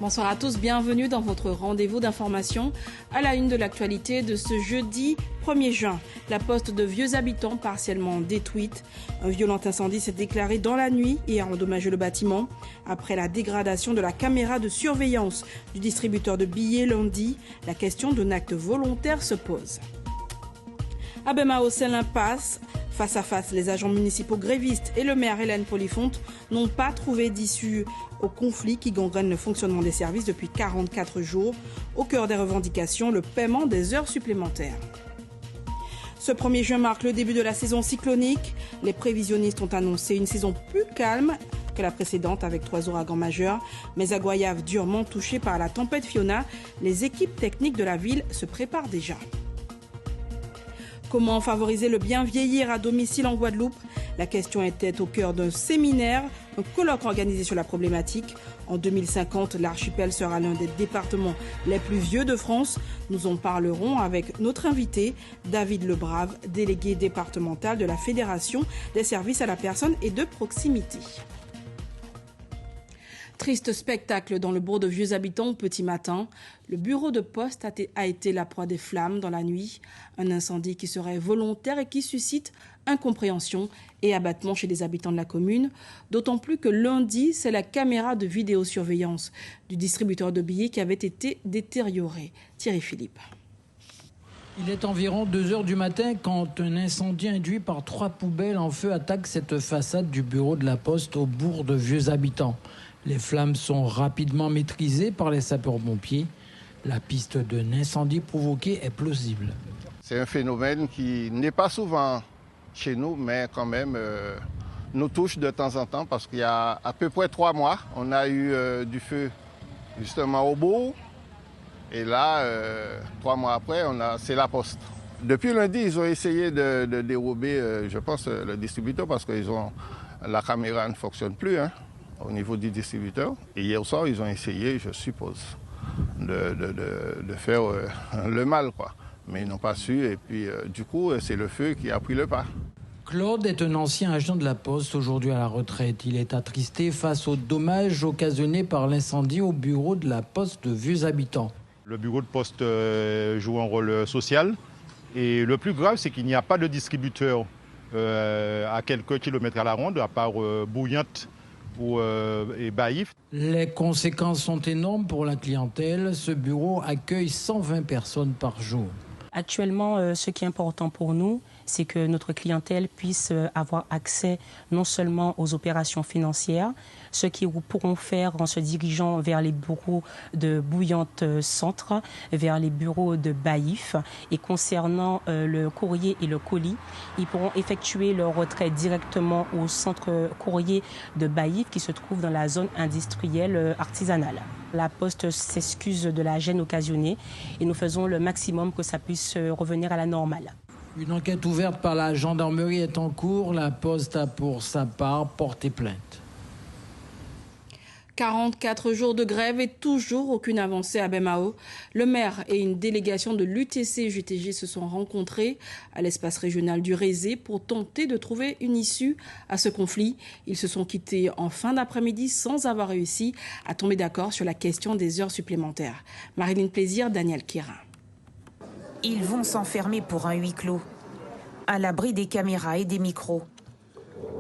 Bonsoir à tous, bienvenue dans votre rendez-vous d'information à la une de l'actualité de ce jeudi 1er juin. La poste de Vieux Habitants partiellement détruite. Un violent incendie s'est déclaré dans la nuit et a endommagé le bâtiment. Après la dégradation de la caméra de surveillance du distributeur de billets lundi, la question d'un acte volontaire se pose. À Bemao, c'est l'impasse. Face à face, les agents municipaux grévistes et le maire Hélène Polifonte n'ont pas trouvé d'issue au conflit qui gangrène le fonctionnement des services depuis 44 jours. Au cœur des revendications, le paiement des heures supplémentaires. Ce 1er juin marque le début de la saison cyclonique. Les prévisionnistes ont annoncé une saison plus calme que la précédente avec 3 ouragans majeurs. Mais à Goyave, durement touché par la tempête Fiona, les équipes techniques de la ville se préparent déjà. Comment favoriser le bien vieillir à domicile en Guadeloupe? La question était au cœur d'un séminaire, un colloque organisé sur la problématique. En 2050, l'archipel sera l'un des départements les plus vieux de France. Nous en parlerons avec notre invité, David Lebrave, délégué départemental de la Fédération des services à la personne et de proximité. Triste spectacle dans le bourg de Vieux Habitants au petit matin. Le bureau de poste a été la proie des flammes dans la nuit. Un incendie qui serait volontaire et qui suscite incompréhension et abattement chez les habitants de la commune. D'autant plus que lundi, c'est la caméra de vidéosurveillance du distributeur de billets qui avait été détériorée. Thierry Philippe. Il est environ 2 heures du matin quand un incendie induit par 3 poubelles en feu attaque cette façade du bureau de la poste au bourg de Vieux Habitants. Les flammes sont rapidement maîtrisées par les sapeurs-pompiers. La piste d'un incendie provoqué est plausible. C'est un phénomène qui n'est pas souvent chez nous, mais quand même nous touche de temps en temps parce qu'il y a à peu près 3 mois, on a eu du feu justement au bourg. Et là, 3 mois après, c'est la poste. Depuis lundi, ils ont essayé de dérober, je pense, le distributeur parce que la caméra ne fonctionne plus au niveau du distributeur. Et hier soir, ils ont essayé, je suppose, de faire le mal, quoi. Mais ils n'ont pas su et puis du coup, c'est le feu qui a pris le pas. Claude est un ancien agent de la Poste, aujourd'hui à la retraite. Il est attristé face aux dommages occasionnés par l'incendie au bureau de la Poste de Vieux Habitants. Le bureau de poste joue un rôle social et le plus grave, c'est qu'il n'y a pas de distributeur à quelques kilomètres à la ronde, à part Bouillante et Baïf. Les conséquences sont énormes pour la clientèle. Ce bureau accueille 120 personnes par jour. Actuellement, ce qui est important pour nous, c'est que notre clientèle puisse avoir accès non seulement aux opérations financières, ce qu'ils pourront faire en se dirigeant vers les bureaux de Bouillante Centre, vers les bureaux de Baïf. Et concernant le courrier et le colis, ils pourront effectuer leur retrait directement au centre courrier de Baïf qui se trouve dans la zone industrielle artisanale. La Poste s'excuse de la gêne occasionnée et nous faisons le maximum que ça puisse revenir à la normale. Une enquête ouverte par la gendarmerie est en cours. La Poste a pour sa part porté plainte. 44 jours de grève et toujours aucune avancée à Bemao. Le maire et une délégation de l'UTC-JTG se sont rencontrés à l'espace régional du Rézé pour tenter de trouver une issue à ce conflit. Ils se sont quittés en fin d'après-midi sans avoir réussi à tomber d'accord sur la question des heures supplémentaires. Marilyn Plaisir, Daniel Kérin. Ils vont s'enfermer pour un huis clos, à l'abri des caméras et des micros.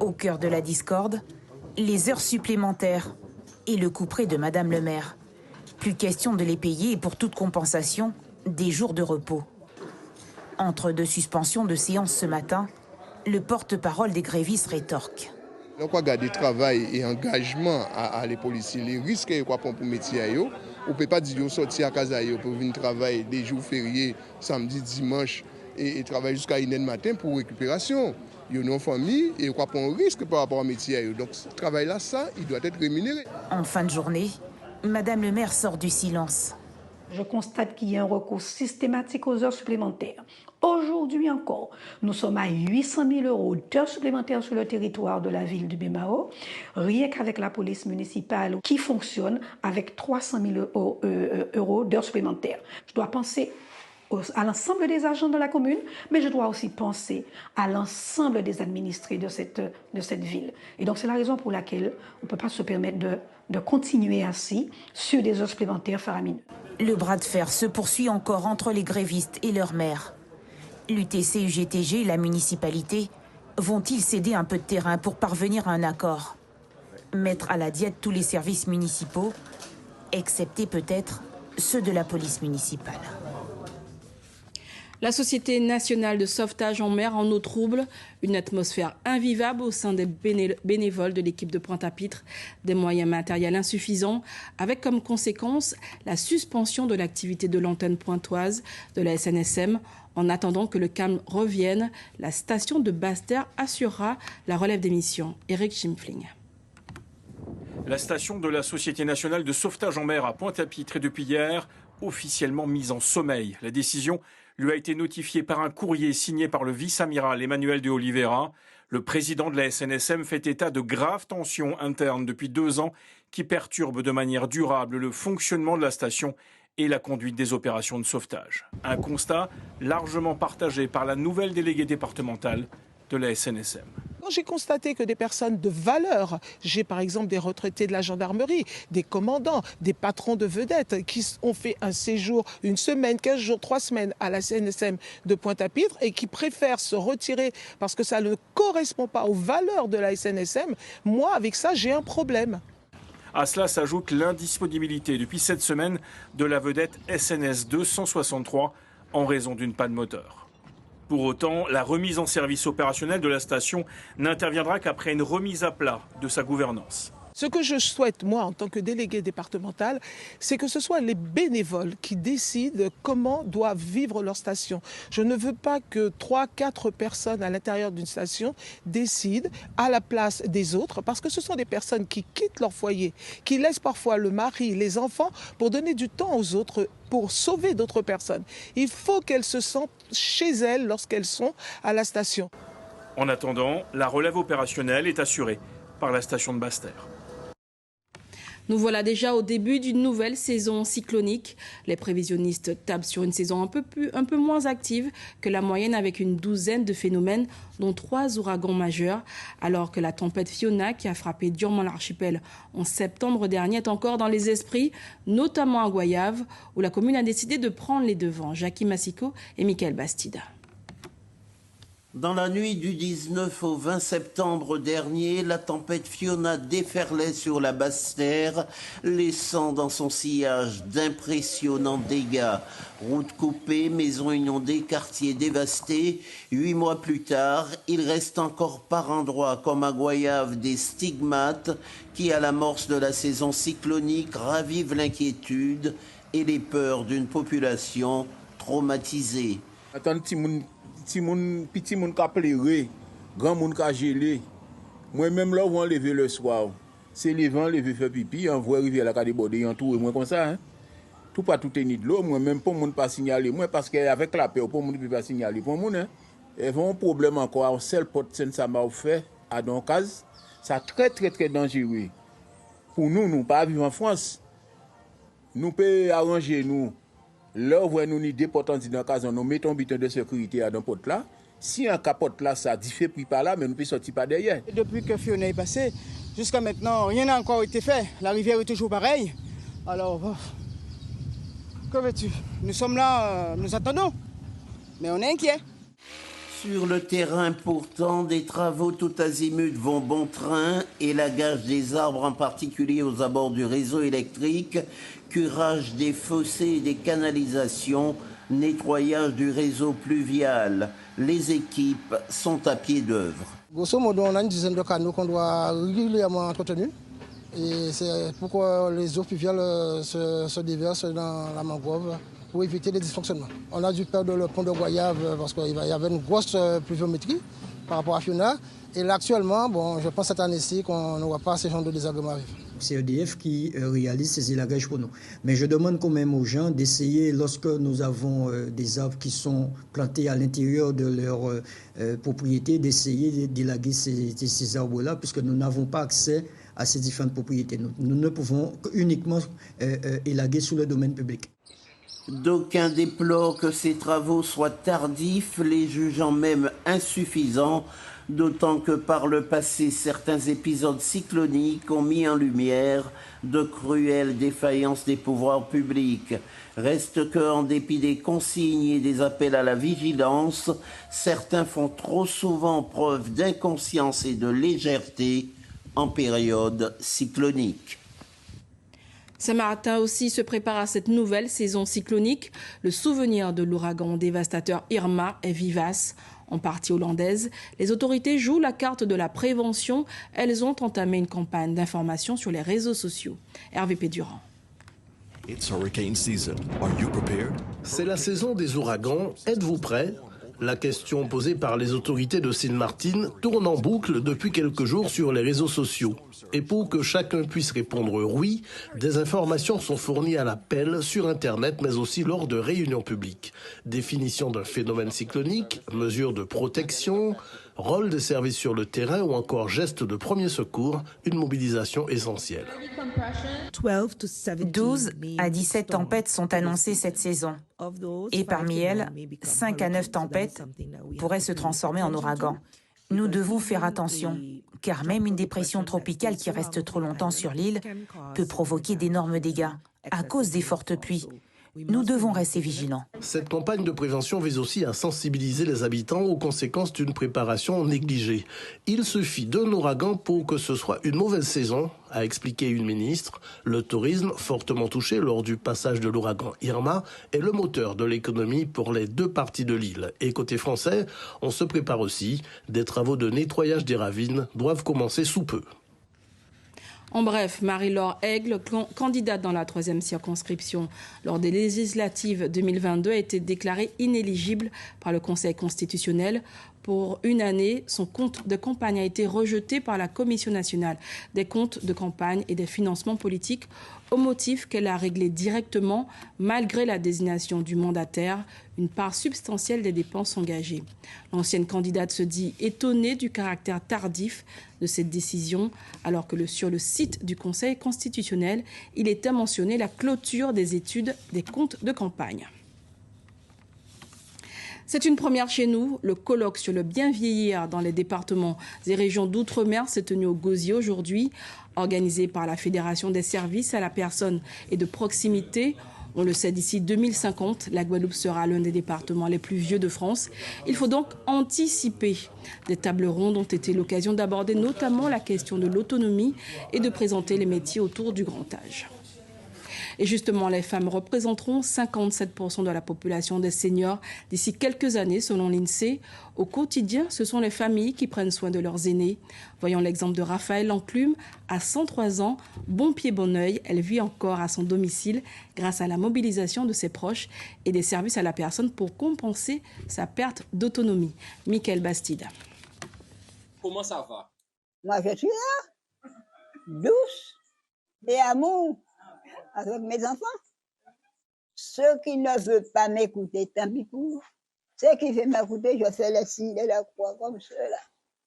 Au cœur de la discorde, les heures supplémentaires et le couperet de Madame le maire. Plus question de les payer et pour toute compensation, des jours de repos. Entre 2 suspensions de séance ce matin, le porte-parole des grévistes rétorque. On va garder travail et engagement à les policiers, les risques qu'on prend pour le métier. On ne peut pas dire qu'ils sont sortis à casa pour venir travailler des jours fériés, samedi, dimanche, et travailler jusqu'à 1h du matin pour récupération. Ils ont une famille et on prend un risque par rapport au métier. Donc ce travail-là, il doit être rémunéré. En fin de journée, Madame le maire sort du silence. Je constate qu'il y a un recours systématique aux heures supplémentaires. Aujourd'hui encore, nous sommes à 800 000 € d'heures supplémentaires sur le territoire de la ville de Bemao, rien qu'avec la police municipale qui fonctionne avec 300 000 € d'heures supplémentaires. Je dois penser à l'ensemble des agents de la commune, mais je dois aussi penser à l'ensemble des administrés de cette ville. Et donc, c'est la raison pour laquelle on ne peut pas se permettre de continuer ainsi sur des heures supplémentaires faramineuses. Le bras de fer se poursuit encore entre les grévistes et leur maire. L'UTC, UGTG et la municipalité vont-ils céder un peu de terrain pour parvenir à un accord? Mettre à la diète tous les services municipaux, excepté peut-être ceux de la police municipale. La Société nationale de sauvetage en mer en eau trouble, une atmosphère invivable au sein des bénévoles de l'équipe de Pointe-à-Pitre, des moyens matériels insuffisants, avec comme conséquence la suspension de l'activité de l'antenne pointoise de la SNSM. En attendant que le calme revienne, la station de Basse-Terre assurera la relève des missions. Eric Schimfling. La station de la Société nationale de sauvetage en mer à Pointe-à-Pitre est depuis hier officiellement mise en sommeil. La décision lui a été notifiée par un courrier signé par le vice-amiral Emmanuel de Oliveira. Le président de la SNSM fait état de graves tensions internes depuis 2 ans qui perturbent de manière durable le fonctionnement de la station et la conduite des opérations de sauvetage. Un constat largement partagé par la nouvelle déléguée départementale de la SNSM. J'ai constaté que des personnes de valeur, j'ai par exemple des retraités de la gendarmerie, des commandants, des patrons de vedettes qui ont fait un séjour, 1 semaine, 15 jours, 3 semaines à la SNSM de Pointe-à-Pitre et qui préfèrent se retirer parce que ça ne correspond pas aux valeurs de la SNSM. Moi, avec ça, j'ai un problème. À cela s'ajoute l'indisponibilité depuis cette semaine de la vedette SNS 263 en raison d'une panne moteur. Pour autant, la remise en service opérationnel de la station n'interviendra qu'après une remise à plat de sa gouvernance. Ce que je souhaite, moi, en tant que délégué départemental, c'est que ce soit les bénévoles qui décident comment doivent vivre leur station. Je ne veux pas que 3-4 personnes à l'intérieur d'une station décident à la place des autres, parce que ce sont des personnes qui quittent leur foyer, qui laissent parfois le mari, les enfants, pour donner du temps aux autres, pour sauver d'autres personnes. Il faut qu'elles se sentent chez elles lorsqu'elles sont à la station. En attendant, la relève opérationnelle est assurée par la station de Basse-Terre. Nous voilà déjà au début d'une nouvelle saison cyclonique. Les prévisionnistes tablent sur une saison un peu moins active que la moyenne, avec une douzaine de phénomènes, dont 3 ouragans majeurs, alors que la tempête Fiona, qui a frappé durement l'archipel en septembre dernier, est encore dans les esprits, notamment à Goyave, où la commune a décidé de prendre les devants. Jackie Massico et Michael Bastida. Dans la nuit du 19 au 20 septembre dernier, la tempête Fiona déferlait sur la Basse-Terre, laissant dans son sillage d'impressionnants dégâts. Routes coupées, maisons inondées, quartiers dévastés. 8 mois plus tard, il reste encore par endroits, comme à Goyave, des stigmates qui, à l'amorce de la saison cyclonique, ravivent l'inquiétude et les peurs d'une population traumatisée. Petit moun ka pleuré, grand moun ka gelé. Moi-même là, on lever le soir. C'est les vents, lever faire pipi, on voit rivière la ka déborder en tout et moi comme ça hein. Tout pas tout est ni de l'eau, moi-même pour moun pas signaler moi parce qu'avec la paix pour moun peut pas signaler pour moun hein. Et un problème encore, un seul pot ça m'a fait à Doncaz, ça très dangereux. Pour nous pas vivre en France. Nous peut arranger nous. Là, où nous avons des potences dans le cas, nous mettons un butin de sécurité à dans pot là. Si un capote là, ça diffère pris par là, mais nous ne pouvons sortir pas derrière. Depuis que Fiona est passé, jusqu'à maintenant, rien n'a encore été fait. La rivière est toujours pareille. Alors, que veux-tu? Nous sommes là, nous attendons. Mais on est inquiets. Sur le terrain, pourtant, des travaux tout azimut vont bon train. Élagage des arbres, en particulier aux abords du réseau électrique, curage des fossés et des canalisations, nettoyage du réseau pluvial. Les équipes sont à pied d'œuvre. Grosso modo, on a une dizaine de canaux qu'on doit régulièrement entretenir. Et c'est pourquoi les eaux pluviales se déversent dans la mangrove pour éviter les dysfonctionnements. On a dû perdre le pont de Goyave parce qu'il y avait une grosse pluviométrie par rapport à Fiona. Et là, actuellement, je pense cette année-ci qu'on n'aura pas ce genre de désagréments à vivre. C'est EDF qui réalise ces élagages pour nous. Mais je demande quand même aux gens d'essayer, lorsque nous avons des arbres qui sont plantés à l'intérieur de leur propriété, d'essayer d'élaguer ces arbres-là, puisque nous n'avons pas accès à ces différentes propriétés. Nous ne pouvons uniquement élaguer sous le domaine public. D'aucuns déplorent que ces travaux soient tardifs, les jugeant même insuffisants, d'autant que par le passé, certains épisodes cycloniques ont mis en lumière de cruelles défaillances des pouvoirs publics. Reste qu'en dépit des consignes et des appels à la vigilance, certains font trop souvent preuve d'inconscience et de légèreté en période cyclonique. Saint-Martin aussi se prépare à cette nouvelle saison cyclonique. Le souvenir de l'ouragan dévastateur Irma est vivace. En partie hollandaise, les autorités jouent la carte de la prévention. Elles ont entamé une campagne d'information sur les réseaux sociaux. Hervé Pédurand. C'est la saison des ouragans. Êtes-vous prêts ? La question posée par les autorités de Sint-Maarten tourne en boucle depuis quelques jours sur les réseaux sociaux. Et pour que chacun puisse répondre oui, des informations sont fournies à l'appel sur Internet, mais aussi lors de réunions publiques. Définition d'un phénomène cyclonique, mesures de protection, rôle des services sur le terrain ou encore gestes de premier secours, une mobilisation essentielle. 12 à 17 tempêtes sont annoncées cette saison. Et parmi elles, 5 à 9 tempêtes pourraient se transformer en ouragans. Nous devons faire attention, car même une dépression tropicale qui reste trop longtemps sur l'île peut provoquer d'énormes dégâts à cause des fortes pluies. Nous devons rester vigilants. Cette campagne de prévention vise aussi à sensibiliser les habitants aux conséquences d'une préparation négligée. Il suffit d'un ouragan pour que ce soit une mauvaise saison, a expliqué une ministre. Le tourisme, fortement touché lors du passage de l'ouragan Irma, est le moteur de l'économie pour les deux parties de l'île. Et côté français, on se prépare aussi. Des travaux de nettoyage des ravines doivent commencer sous peu. En bref, Marie-Laure Aigle, candidate dans la 3e circonscription lors des législatives 2022, a été déclarée inéligible par le Conseil constitutionnel. Pour une année, son compte de campagne a été rejeté par la Commission nationale des comptes de campagne et des financements politiques au motif qu'elle a réglé directement, malgré la désignation du mandataire, une part substantielle des dépenses engagées. L'ancienne candidate se dit étonnée du caractère tardif de cette décision, alors que sur le site du Conseil constitutionnel, il était mentionné la clôture des études des comptes de campagne. C'est une première chez nous. Le colloque sur le bien vieillir dans les départements et régions d'outre-mer s'est tenu au Gosier aujourd'hui, organisé par la Fédération des services à la personne et de proximité. On le sait, d'ici 2050, la Guadeloupe sera l'un des départements les plus vieux de France. Il faut donc anticiper. Des tables rondes ont été l'occasion d'aborder notamment la question de l'autonomie et de présenter les métiers autour du grand âge. Et justement, les femmes représenteront 57% de la population des seniors d'ici quelques années, selon l'INSEE. Au quotidien, ce sont les familles qui prennent soin de leurs aînés. Voyons l'exemple de Raphaël Enclume. À 103 ans, bon pied, bon oeil, elle vit encore à son domicile grâce à la mobilisation de ses proches et des services à la personne pour compenser sa perte d'autonomie. Mickaël Bastide. Comment ça va? Moi, je suis là, douce et amour. Avec mes enfants. Ceux qui ne veulent pas m'écouter, tant pis pour eux. Ceux qui veulent m'écouter, je fais les signes de la croix comme ceux-là.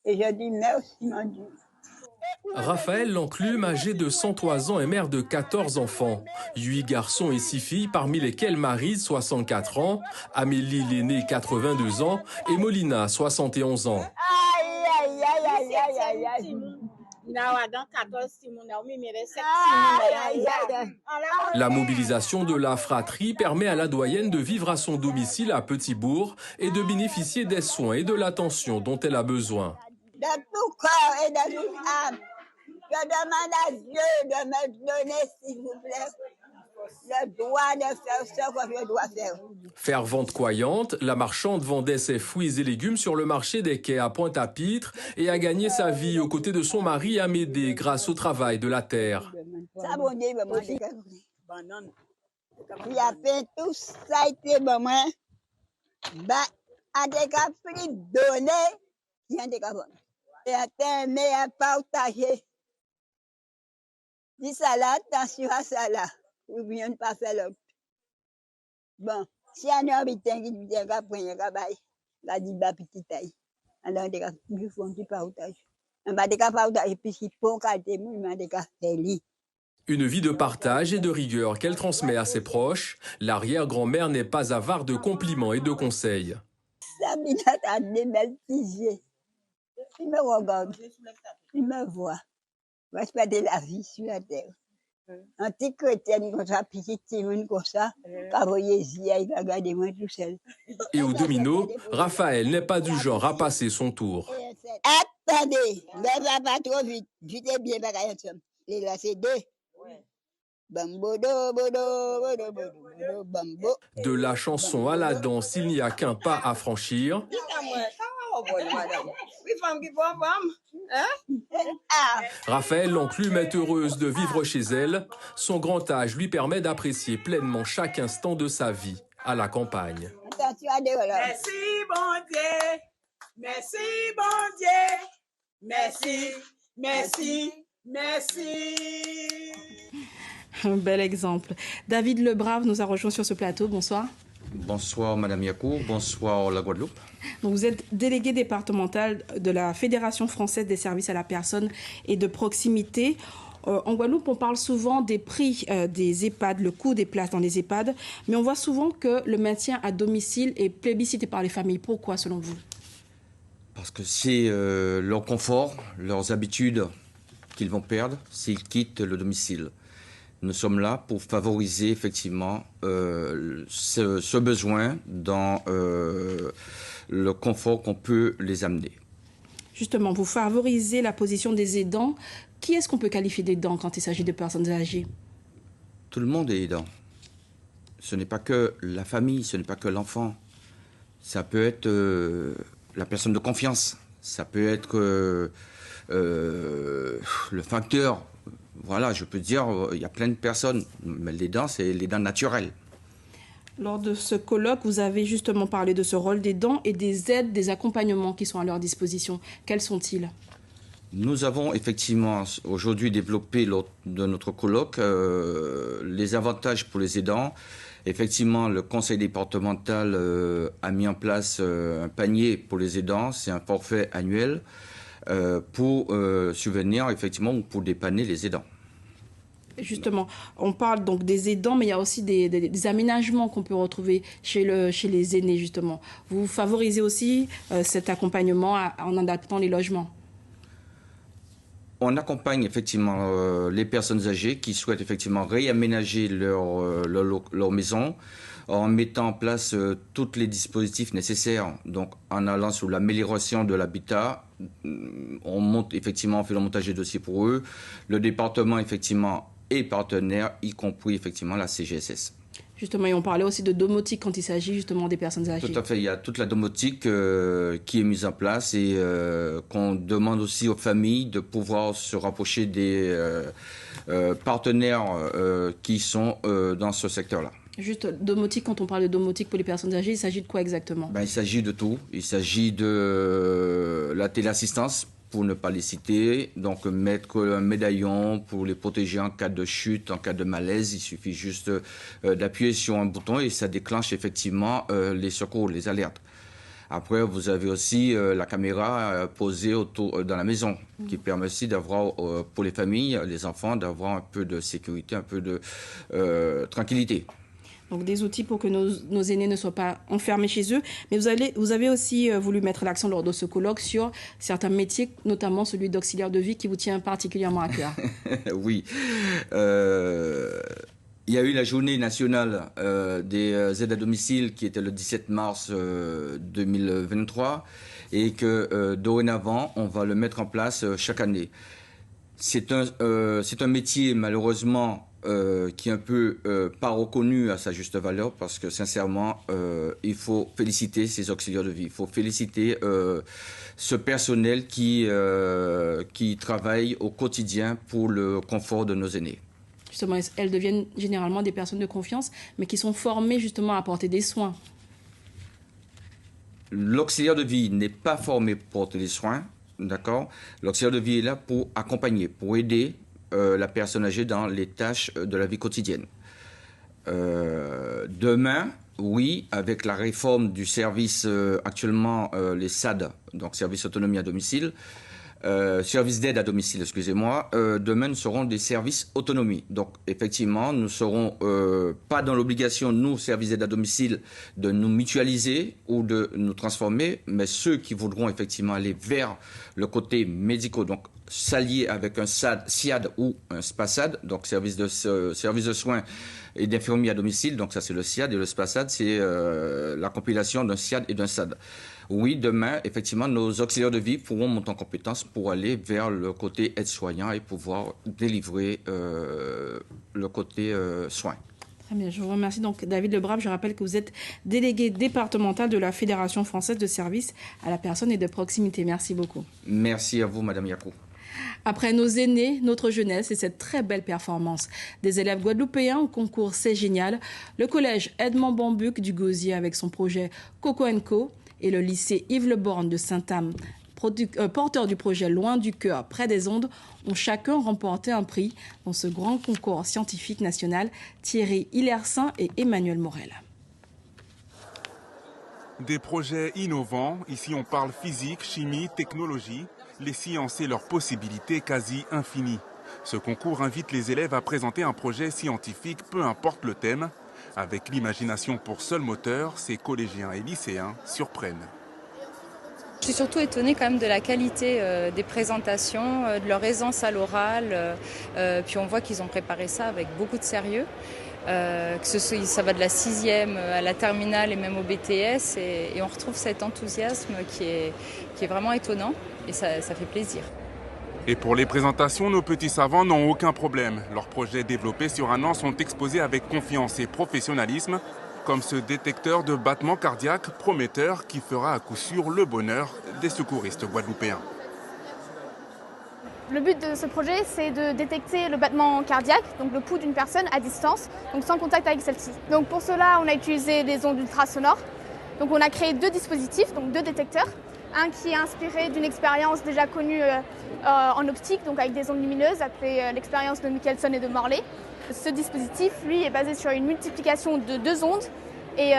Et je dis merci, mon Dieu. Raphaël L'Enclume, âgé de 103 ans et mère de 14 enfants. 8 garçons et 6 filles, parmi lesquels Marie, 64 ans, Amélie l'aînée, 82 ans, et Molina, 71 ans. La mobilisation de la fratrie permet à la doyenne de vivre à son domicile à Petit-Bourg et de bénéficier des soins et de l'attention dont elle a besoin. De tout corps et de toute âme, je demande à Dieu de me donner, s'il vous plaît, le droit de faire ce que je dois faire. Fervente croyante, la marchande vendait ses fruits et légumes sur le marché des quais à Pointe-à-Pitre et a gagné sa vie aux côtés de son mari Amédée grâce au travail de la terre. Ça, bon Dieu, il a fait tout ça, été bon, moi. En des cas, plus donné, il y a des cas bon. Et à aimer à partager. Dis ça là, attention à ça là. Ou bien ne pas faire l'autre. Bon, si un homme est qui dit un gars prend un gabaye, la dit bas petit taille. Alors des gars ils font du partage. On va des gars partage puis si pour quartier moi des gars fait lit. Une vie de partage et de rigueur qu'elle transmet à ses proches. L'arrière-grand-mère n'est pas avare de compliments et de conseils. Sabina a des belles petits yeux. Il me regarde, il me voit. Il va se faire de la vie sur la terre. Un petit chrétien comme ça, petit timon comme ça, pas voyer il va garder moi tout seul. Et au domino, Raphaël n'est pas du genre à passer son tour. Attendez, ne va pas trop vite. Vite bien, bagaille ensemble. Et là, c'est deux. De la chanson à la danse, il n'y a qu'un pas à franchir. Raphaël l'enclume est heureuse de vivre chez elle. Son grand âge lui permet d'apprécier pleinement chaque instant de sa vie à la campagne. Merci, bon Dieu. Merci, bon Dieu. Merci, merci, merci. Un bel exemple. David Lebrave nous a rejoint sur ce plateau. Bonsoir. Bonsoir Madame Yacour, bonsoir la Guadeloupe. Donc vous êtes délégué départemental de la Fédération française des services à la personne et de proximité. En Guadeloupe, on parle souvent des prix des EHPAD, le coût des places dans les EHPAD, mais on voit souvent que le maintien à domicile est plébiscité par les familles. Pourquoi selon vous? Parce que c'est leur confort, leurs habitudes qu'ils vont perdre s'ils quittent le domicile. Nous sommes là pour favoriser effectivement ce besoin dans le confort qu'on peut les amener. Justement, vous favorisez la position des aidants. Qui est-ce qu'on peut qualifier d'aidant quand il s'agit de personnes âgées? Tout le monde est aidant. Ce n'est pas que la famille, ce n'est pas que l'enfant. Ça peut être la personne de confiance. Ça peut être le facteur. Voilà, je peux dire, il y a plein de personnes, mais les dents, c'est les dents naturelles. Lors de ce colloque, vous avez justement parlé de ce rôle des dents et des aides, des accompagnements qui sont à leur disposition. Quels sont-ils? Nous avons effectivement aujourd'hui développé lors de notre colloque les avantages pour les aidants. Effectivement, le conseil départemental a mis en place un panier pour les aidants, c'est un forfait annuel pour subvenir effectivement ou pour dépanner les aidants. Justement, on parle donc des aidants, mais il y a aussi des aménagements qu'on peut retrouver chez les aînés, justement. Vous favorisez aussi cet accompagnement en adaptant les logements? On accompagne effectivement les personnes âgées qui souhaitent effectivement réaménager leur maison en mettant en place tous les dispositifs nécessaires. Donc en allant sur l'amélioration de l'habitat, on fait le montage des dossiers pour eux. Le département effectivement est partenaire, y compris effectivement la CGSS. Justement, et on parlait aussi de domotique quand il s'agit justement des personnes âgées. Tout à fait, il y a toute la domotique qui est mise en place et qu'on demande aussi aux familles de pouvoir se rapprocher des partenaires qui sont dans ce secteur-là. Juste domotique, quand on parle de domotique pour les personnes âgées, il s'agit de quoi exactement? Il s'agit de tout. Il s'agit de la téléassistance, pour ne pas les citer. Donc mettre un médaillon pour les protéger en cas de chute, en cas de malaise. Il suffit juste d'appuyer sur un bouton et ça déclenche effectivement les secours, les alertes. Après, vous avez aussi la caméra posée dans la maison, qui permet aussi d'avoir, pour les familles, les enfants, d'avoir un peu de sécurité, un peu de tranquillité. Donc des outils pour que nos aînés ne soient pas enfermés chez eux. Mais vous avez aussi voulu mettre l'accent lors de ce colloque sur certains métiers, notamment celui d'auxiliaire de vie qui vous tient particulièrement à cœur. Oui. Il y a eu la journée nationale des aides à domicile qui était le 17 mars 2023 et que dorénavant, on va le mettre en place chaque année. C'est un métier malheureusement qui est un peu pas reconnu à sa juste valeur parce que sincèrement, il faut féliciter ces auxiliaires de vie. Il faut féliciter ce personnel qui travaille au quotidien pour le confort de nos aînés. Justement, elles deviennent généralement des personnes de confiance, mais qui sont formées justement à apporter des soins. L'auxiliaire de vie n'est pas formé pour porter des soins, d'accord? L'auxiliaire de vie est là pour accompagner, pour aider la personne âgée dans les tâches de la vie quotidienne. Demain, oui, avec la réforme du service actuellement, les SAD, donc service autonomie à domicile, services d'aide à domicile, excusez-moi, demain nous seront des services autonomie. Donc effectivement, nous ne serons pas dans l'obligation, nous, services d'aide à domicile, de nous mutualiser ou de nous transformer, mais ceux qui voudront effectivement aller vers le côté médical, donc s'allier avec un SIAD ou un SPASAD, donc service de soins et d'infirmiers à domicile, donc ça c'est le SIAD, et le SPASAD c'est la compilation d'un SIAD et d'un SAD. Oui, demain, effectivement, nos auxiliaires de vie pourront monter en compétence pour aller vers le côté aide-soignant et pouvoir délivrer le côté soins. Très bien, je vous remercie. Donc, David Lebrave, je rappelle que vous êtes délégué départemental de la Fédération française de services à la personne et de proximité. Merci beaucoup. Merci à vous, Madame Yakou. Après nos aînés, notre jeunesse et cette très belle performance des élèves guadeloupéens au concours C'est Génial, le collège Edmond Bambuc du Gosier avec son projet Coco & Co et le lycée Yves Le Borgne de Saint-Am, porteur du projet Loin du cœur, près des ondes, ont chacun remporté un prix dans ce grand concours scientifique national. Thierry Hillersin et Emmanuel Morel. Des projets innovants, ici on parle physique, chimie, technologie, les sciences et leurs possibilités quasi infinies. Ce concours invite les élèves à présenter un projet scientifique, peu importe le thème. Avec l'imagination pour seul moteur, ces collégiens et lycéens surprennent. Je suis surtout étonnée quand même de la qualité des présentations, de leur aisance à l'oral. Puis on voit qu'ils ont préparé ça avec beaucoup de sérieux. Ça va de la 6e à la terminale et même au BTS. Et on retrouve cet enthousiasme qui est vraiment étonnant et ça fait plaisir. Et pour les présentations, nos petits savants n'ont aucun problème. Leurs projets développés sur un an sont exposés avec confiance et professionnalisme, comme ce détecteur de battements cardiaques prometteur qui fera à coup sûr le bonheur des secouristes guadeloupéens. Le but de ce projet, c'est de détecter le battement cardiaque, donc le pouls d'une personne à distance, donc sans contact avec celle-ci. Donc pour cela, on a utilisé des ondes ultrasonores. Donc on a créé 2 dispositifs, donc 2 détecteurs. Un qui est inspiré d'une expérience déjà connue en optique, donc avec des ondes lumineuses, appelée l'expérience de Michelson et de Morley. Ce dispositif, lui, est basé sur une multiplication de 2 ondes et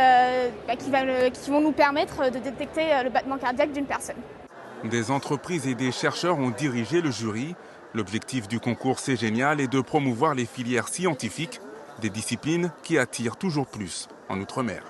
qui vont nous permettre de détecter le battement cardiaque d'une personne. Des entreprises et des chercheurs ont dirigé le jury. L'objectif du concours C'est Génial est de promouvoir les filières scientifiques, des disciplines qui attirent toujours plus en Outre-mer.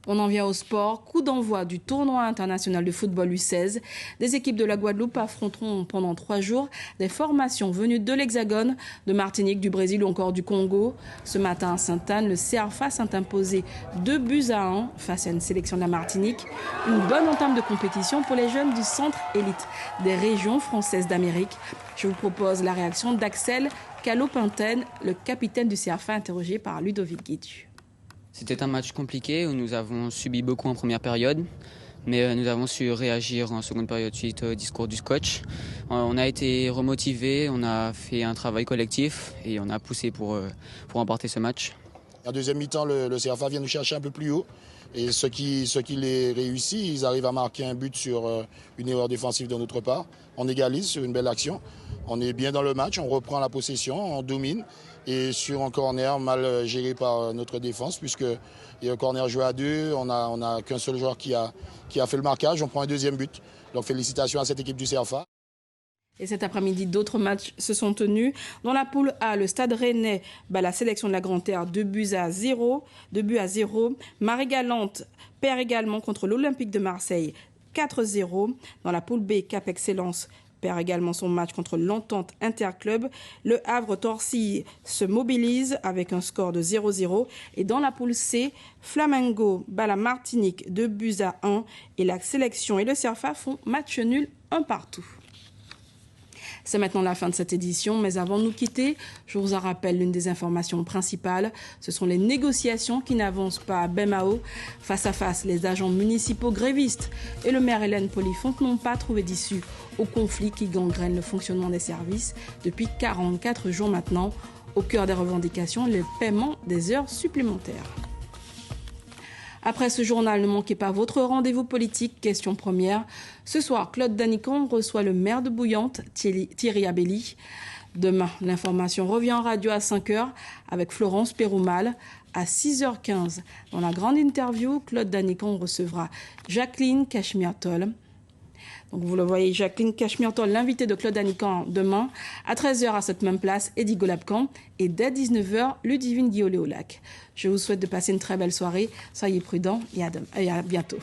On en vient au sport. Coup d'envoi du tournoi international de football U16. Des équipes de la Guadeloupe affronteront pendant 3 jours des formations venues de l'Hexagone, de Martinique, du Brésil ou encore du Congo. Ce matin à Sainte-Anne, le CRFA s'est imposé 2-1 face à une sélection de la Martinique. Une bonne entame de compétition pour les jeunes du centre élite des régions françaises d'Amérique. Je vous propose la réaction d'Axel Calopinten, le capitaine du CRFA interrogé par Ludovic Guidu. C'était un match compliqué où nous avons subi beaucoup en première période, mais nous avons su réagir en seconde période suite au discours du coach. On a été remotivés, on a fait un travail collectif et on a poussé pour remporter ce match. En deuxième mi-temps, le CRFA vient nous chercher un peu plus haut. Et ce qui les réussit, ils arrivent à marquer un but sur une erreur défensive de notre part. On égalise sur une belle action. On est bien dans le match, on reprend la possession, on domine. Et sur un corner mal géré par notre défense, puisque il y a un corner joué à 2, on a qu'un seul joueur qui a fait le marquage, on prend un deuxième but. Donc félicitations à cette équipe du CRFA. Et cet après-midi, d'autres matchs se sont tenus. Dans la poule A, le Stade Rennais bat la sélection de la Grande-Terre 2-0. Marie-Galante perd également contre l'Olympique de Marseille 4-0. Dans la poule B, Cap Excellence perd également son match contre l'Entente Interclub. Le Havre-Torcy se mobilise avec un score de 0-0. Et dans la poule C, Flamengo bat la Martinique 2-1. Et la sélection et le CRFA font match nul 1-1. C'est maintenant la fin de cette édition, mais avant de nous quitter, je vous en rappelle l'une des informations principales. Ce sont les négociations qui n'avancent pas à Bemao. Face à face, les agents municipaux grévistes et le maire Hélène Polifonte n'ont pas trouvé d'issue au conflit qui gangrène le fonctionnement des services depuis 44 jours maintenant. Au cœur des revendications, le paiement des heures supplémentaires. Après ce journal, ne manquez pas votre rendez-vous politique, question première. Ce soir, Claude Danicon reçoit le maire de Bouillante, Thierry Abelli. Demain, l'information revient en radio à 5h avec Florence Péroumal. À 6h15, dans la grande interview, Claude Danicon recevra Jacqueline Cachemire-Toll. Donc vous le voyez, Jacqueline Cachemianton, l'invité de Claude Anican demain, à 13h à cette même place, Eddie Golabcan, et dès 19h, Ludivine Guiolé au lac. Je vous souhaite de passer une très belle soirée, soyez prudents et à bientôt.